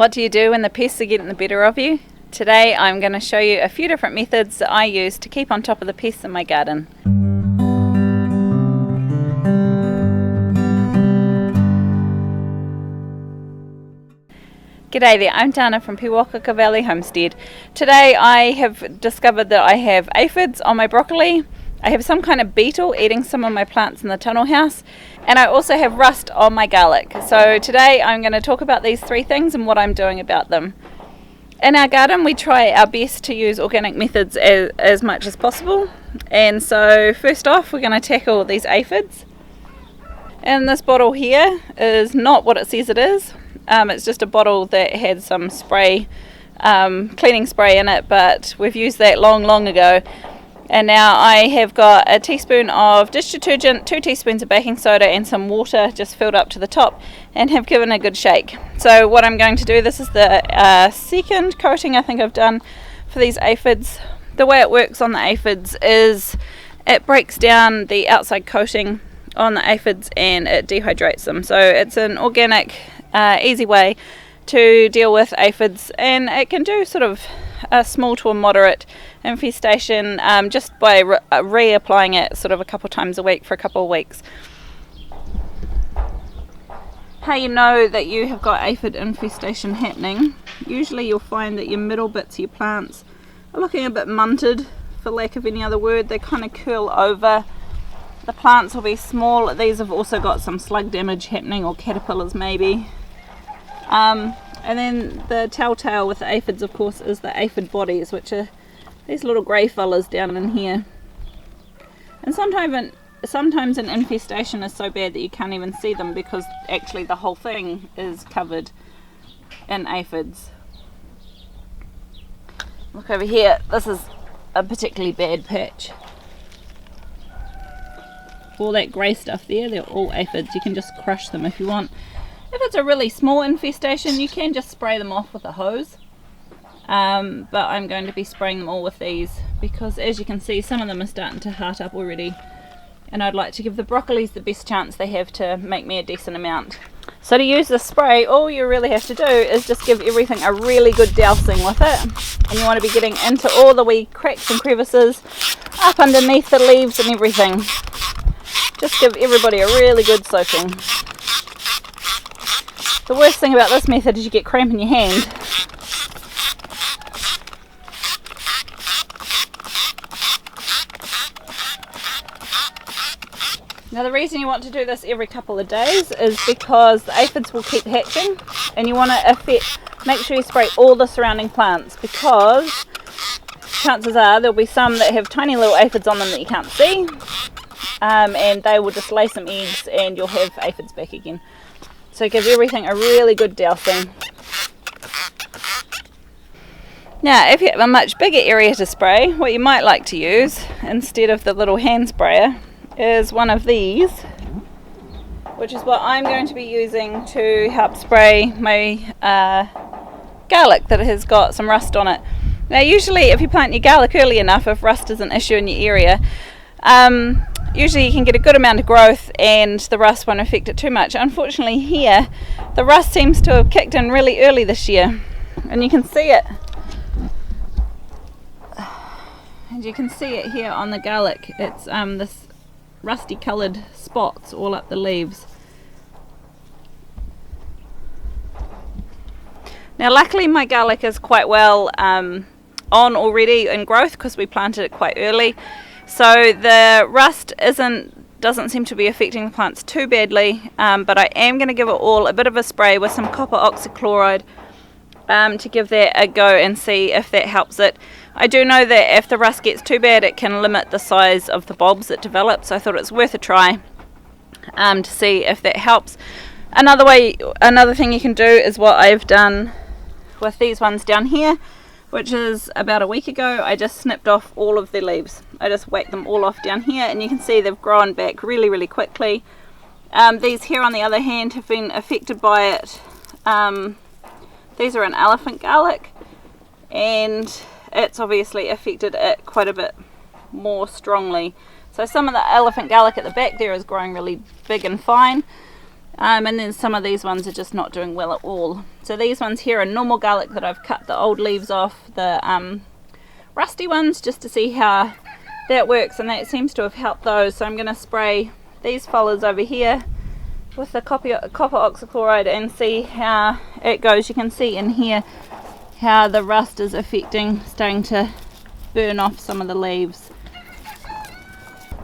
What do you do when the pests are getting the better of you? Today I'm going to show you a few different methods that I use to keep on top of the pests in my garden. G'day there, I'm Dana from Pewakaka Valley Homestead. Today I have discovered that I have aphids on my broccoli, I have some kind of beetle eating some of my plants in the tunnel house, and I also have rust on my garlic. So today I'm going to talk about these three things and what I'm doing about them. In our garden we try our best to use organic methods as much as possible, and so first off we're going to tackle these aphids. And this bottle here is not what it says it is. It's just a bottle that had some spray, cleaning spray in it, but we've used that long ago. And now I have got a teaspoon of dish detergent, 2 teaspoons of baking soda and some water just filled up to the top, and have given a good shake. So what I'm going to do, this is the second coating I think I've done for these aphids. The way it works on the aphids is it breaks down the outside coating on the aphids and it dehydrates them. So it's an organic, easy way to deal with aphids, and it can do sort of a small to a moderate infestation just by reapplying it sort of a couple times a week for a couple of weeks. How you know that you have got aphid infestation happening, usually you'll find that your middle bits of your plants are looking a bit munted, for lack of any other word. They kind of curl over. The plants will be small. These have also got some slug damage happening, or caterpillars maybe. And then the telltale with the aphids, of course, is the aphid bodies, which are these little grey fellas down in here. And sometimes an infestation is so bad that you can't even see them, because actually the whole thing is covered in aphids. Look over here, this is a particularly bad patch. All that grey stuff there, they're all aphids. You can just crush them if you want. If it's a really small infestation, you can just spray them off with a hose. But I'm going to be spraying them all with these, because as you can see, some of them are starting to heart up already. And I'd like to give the broccolis the best chance they have to make me a decent amount. So to use this spray, all you really have to do is just give everything a really good dousing with it. And you want to be getting into all the wee cracks and crevices, up underneath the leaves and everything. Just give everybody a really good soaking. The worst thing about this method is you get cramp in your hand. Now the reason you want to do this every couple of days is because the aphids will keep hatching, and you want to make sure you spray all the surrounding plants, because chances are there'll be some that have tiny little aphids on them that you can't see, and they will just lay some eggs and you'll have aphids back again. So give everything a really good dousing. Now if you have a much bigger area to spray, what you might like to use instead of the little hand sprayer is one of these, which is what I'm going to be using to help spray my garlic that has got some rust on it. Now usually if you plant your garlic early enough, if rust is an issue in your area, usually you can get a good amount of growth and the rust won't affect it too much. Unfortunately here, the rust seems to have kicked in really early this year, and you can see it. And you can see it here on the garlic. It's this rusty coloured spots all up the leaves. Now luckily my garlic is quite well on already in growth, because we planted it quite early. So the rust doesn't seem to be affecting the plants too badly, but I am going to give it all a bit of a spray with some copper oxychloride to give that a go and see if that helps it. I do know that if the rust gets too bad, it can limit the size of the bulbs that develop, so I thought it's worth a try to see if that helps. Another thing you can do is what I've done with these ones down here, which is about a week ago. I just snipped off all of the leaves. I just whacked them all off down here, and you can see they've grown back really quickly. These here on the other hand have been affected by it. These are an elephant garlic, and it's obviously affected it quite a bit more strongly. So some of the elephant garlic at the back there is growing really big and fine, And then some of these ones are just not doing well at all. So these ones here are normal garlic that I've cut the old leaves off, the rusty ones, just to see how that works, and that seems to have helped those. So I'm going to spray these fellas over here with the copper oxychloride and see how it goes. You can see in here how the rust is starting to burn off some of the leaves.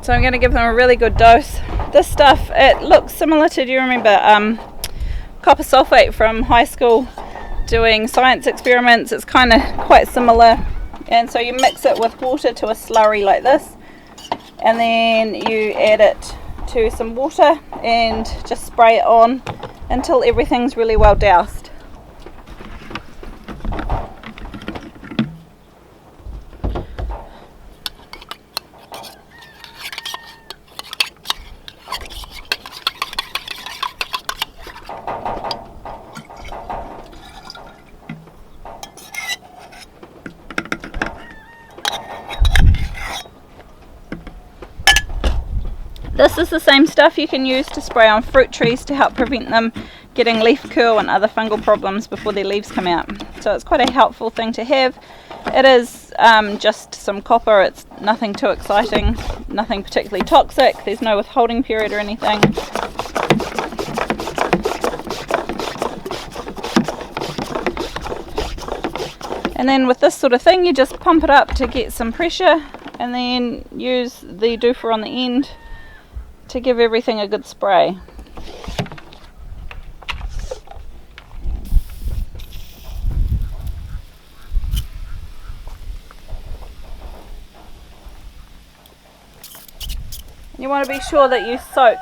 So I'm going to give them a really good dose. This stuff, it looks similar to, do you remember copper sulfate from high school doing science experiments? It's kind of quite similar. And so you mix it with water to a slurry like this, and then you add it to some water and just spray it on until everything's really well doused. This is the same stuff you can use to spray on fruit trees to help prevent them getting leaf curl and other fungal problems before their leaves come out. So it's quite a helpful thing to have. It is just some copper, it's nothing too exciting, nothing particularly toxic, there's no withholding period or anything. And then with this sort of thing, you just pump it up to get some pressure, and then use the doofer on the end to give everything a good spray. You want to be sure that you soak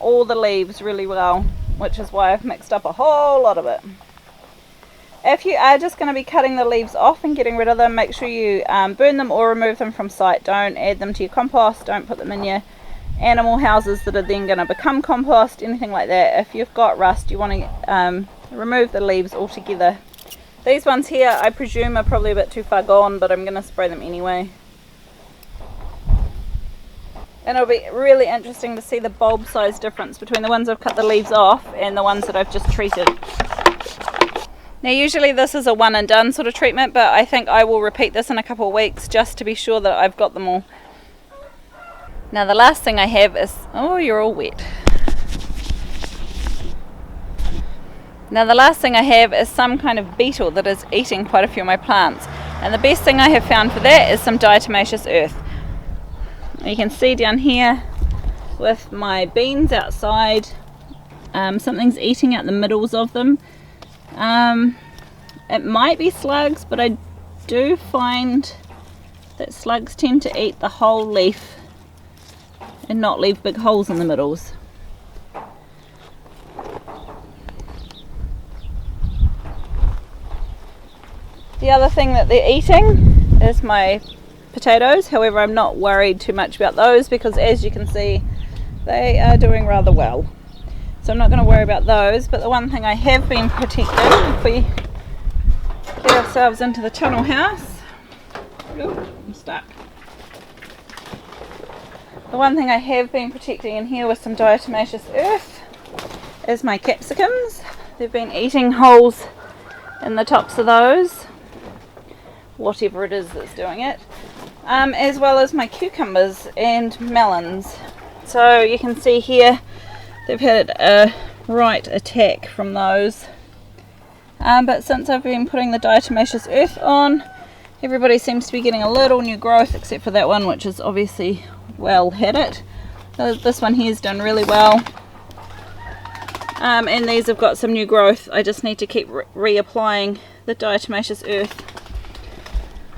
all the leaves really well, which is why I've mixed up a whole lot of it. If you are just going to be cutting the leaves off and getting rid of them, make sure you burn them or remove them from site. Don't add them to your compost, don't put them in your animal houses that are then going to become compost, anything like that. If you've got rust, you want to remove the leaves altogether. These ones here I presume are probably a bit too far gone, but I'm going to spray them anyway. And it'll be really interesting to see the bulb size difference between the ones I've cut the leaves off and the ones that I've just treated. Now usually this is a one and done sort of treatment, but I think I will repeat this in a couple of weeks just to be sure that I've got them all. Now the last thing I have is, oh, you're all wet. Now the last thing I have is some kind of beetle that is eating quite a few of my plants. And the best thing I have found for that is some diatomaceous earth. You can see down here with my beans outside, something's eating out the middles of them. It might be slugs, but I do find that slugs tend to eat the whole leaf and not leave big holes in the middles. The other thing that they're eating is my potatoes. However, I'm not worried too much about those because, as you can see, they are doing rather well. So I'm not going to worry about those. But the one thing I have been protecting, if we get ourselves into the tunnel house, I'm stuck. The one thing I have been protecting in here with some diatomaceous earth is my capsicums. They've been eating holes in the tops of those, whatever it is that's doing it, as well as my cucumbers and melons. So you can see here they've had a right attack from those, but since I've been putting the diatomaceous earth on, everybody seems to be getting a little new growth, except for that one, which is obviously well hit it. This one here is done really well, and these have got some new growth. I just need to keep reapplying the diatomaceous earth,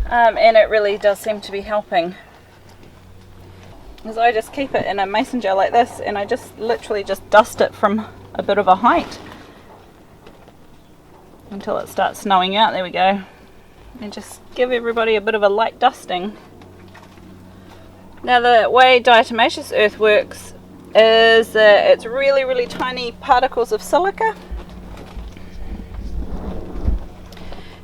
and it really does seem to be helping, because I just keep it in a mason jar like this, and I just literally just dust it from a bit of a height until it starts snowing out. There we go. And just give everybody a bit of a light dusting. Now the way diatomaceous earth works is that it's really, really tiny particles of silica,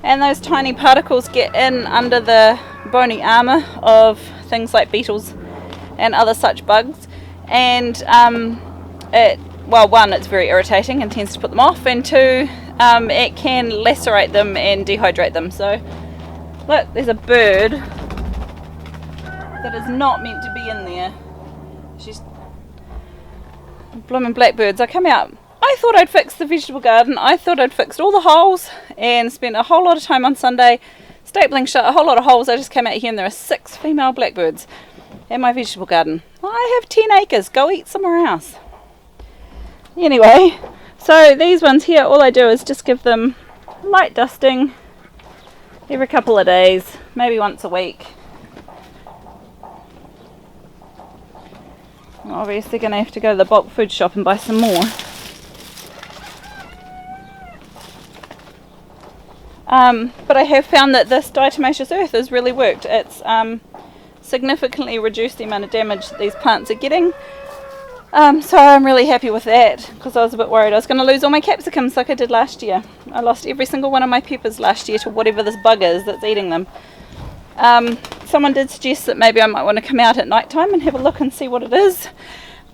and those tiny particles get in under the bony armour of things like beetles and other such bugs, and it well, one, it's very irritating and tends to put them off, and two, it can lacerate them and dehydrate them. So look, there's a bird that is not meant to be in there. She's blooming blackbirds. I come out, I thought I'd fixed the vegetable garden. I thought I'd fixed all the holes and spent a whole lot of time on Sunday stapling shut a whole lot of holes. I just came out here and there are 6 female blackbirds in my vegetable garden. I have 10 acres. Go eat somewhere else. Anyway, so these ones here, all I do is just give them light dusting every couple of days, maybe once a week. I'm obviously going to have to go to the bulk food shop and buy some more. But I have found that this diatomaceous earth has really worked. It's significantly reduced the amount of damage that these plants are getting. So I'm really happy with that, because I was a bit worried I was going to lose all my capsicums like I did last year. I lost every single one of my peppers last year to whatever this bug is that's eating them. Someone did suggest that maybe I might want to come out at night time and have a look and see what it is.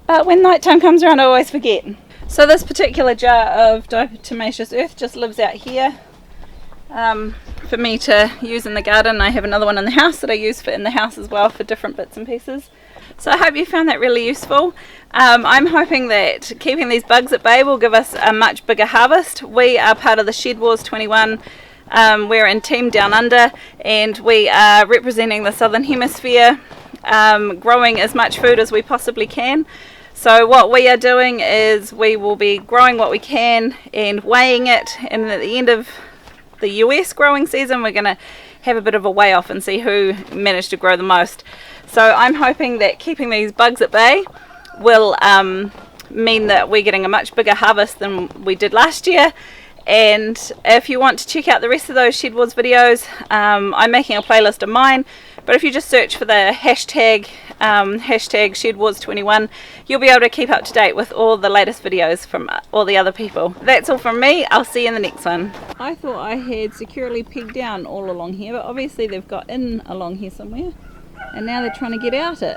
But when night time comes around, I always forget. So this particular jar of diatomaceous earth just lives out here for me to use in the garden. I have another one in the house that I use for in the house as well for different bits and pieces. So I hope you found that really useful. I'm hoping that keeping these bugs at bay will give us a much bigger harvest. We are part of the SHEDWARS21. We're in Team Down Under, and we are representing the Southern Hemisphere, growing as much food as we possibly can. So what we are doing is we will be growing what we can and weighing it, and at the end of the US growing season we're going to have a bit of a weigh off and see who managed to grow the most. So I'm hoping that keeping these bugs at bay will mean that we're getting a much bigger harvest than we did last year. And if you want to check out the rest of those SHEDWARS videos, I'm making a playlist of mine, but if you just search for the hashtag SHEDWARS21, you'll be able to keep up to date with all the latest videos from all the other people. That's all from me. I'll see you in the next one. I thought I had securely pegged down all along here, but obviously they've got in along here somewhere, and now they're trying to get out it.